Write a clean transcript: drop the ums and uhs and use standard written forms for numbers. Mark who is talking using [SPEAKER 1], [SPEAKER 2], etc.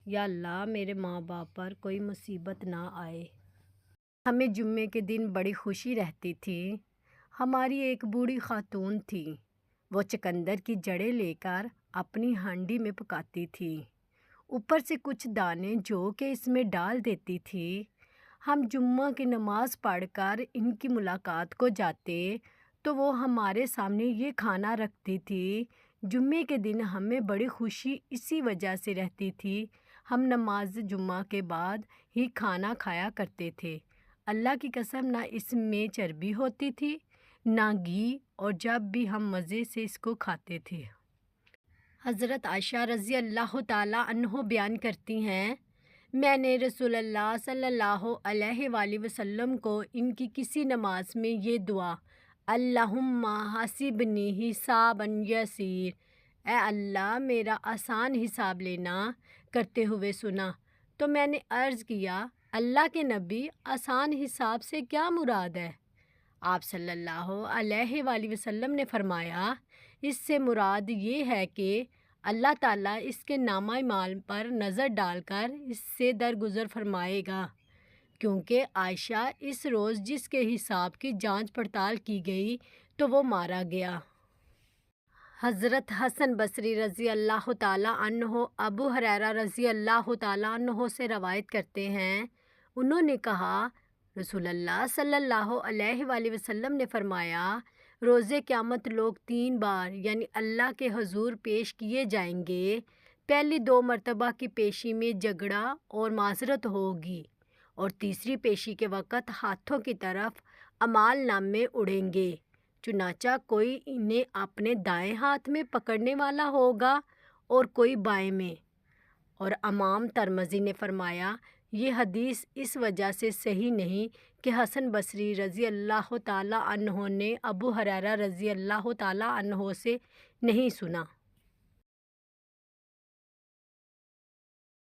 [SPEAKER 1] یا اللہ میرے ماں باپ پر کوئی مصیبت نہ آئے۔ ہمیں جمعے کے دن بڑی خوشی رہتی تھی۔ ہماری ایک بوڑھی خاتون تھی، وہ چقندر کی جڑیں لے کر اپنی ہانڈی میں پکاتی تھی، اوپر سے کچھ دانے جو کہ اس میں ڈال دیتی تھی۔ ہم جمعہ کی نماز پڑھ کر ان کی ملاقات کو جاتے تو وہ ہمارے سامنے یہ کھانا رکھتی تھی۔ جمعے کے دن ہمیں بڑی خوشی اسی وجہ سے رہتی تھی، ہم نماز جمعہ کے بعد ہی کھانا کھایا کرتے تھے۔ اللہ کی قسم نہ اس میں چربی ہوتی تھی نہ گھی، اور جب بھی ہم مزے سے اس کو کھاتے تھے۔ حضرت عائشہ رضی اللہ تعالیٰ عنہ بیان کرتی ہیں، میں نے رسول اللہ صلی اللہ علیہ وآلہ وسلم کو ان کی کسی نماز میں یہ دعا اللہم حاسبنی حسابا یسیر، اے اللہ میرا آسان حساب لینا، کرتے ہوئے سنا تو میں نے عرض کیا اللہ کے نبی آسان حساب سے کیا مراد ہے؟ آپ صلی اللہ علیہ وآلہ وسلم نے فرمایا اس سے مراد یہ ہے کہ اللہ تعالیٰ اس کے نامہ اعمال پر نظر ڈال کر اس سے درگزر فرمائے گا، کیونکہ عائشہ اس روز جس کے حساب کی جانچ پڑتال کی گئی تو وہ مارا گیا۔ حضرت حسن بصری رضی اللہ تعالیٰ عنہ ابو ہریرہ رضی اللہ تعالیٰ عنہ سے روایت کرتے ہیں، انہوں نے کہا رسول اللہ صلی اللہ علیہ وآلہ وسلم نے فرمایا روز قیامت لوگ 3 بار یعنی اللہ کے حضور پیش کیے جائیں گے۔ پہلی 2 مرتبہ کی پیشی میں جھگڑا اور معذرت ہوگی، اور تیسری پیشی کے وقت ہاتھوں کی طرف اعمال نامے اڑیں گے، چنانچہ کوئی انہیں اپنے دائیں ہاتھ میں پکڑنے والا ہوگا اور کوئی بائیں میں۔ اور امام ترمذی نے فرمایا یہ حدیث اس وجہ سے صحیح نہیں کہ حسن بصری رضی اللہ تعالیٰ عنہ نے ابو ہریرہ رضی اللہ تعالیٰ عنہ سے نہیں سنا۔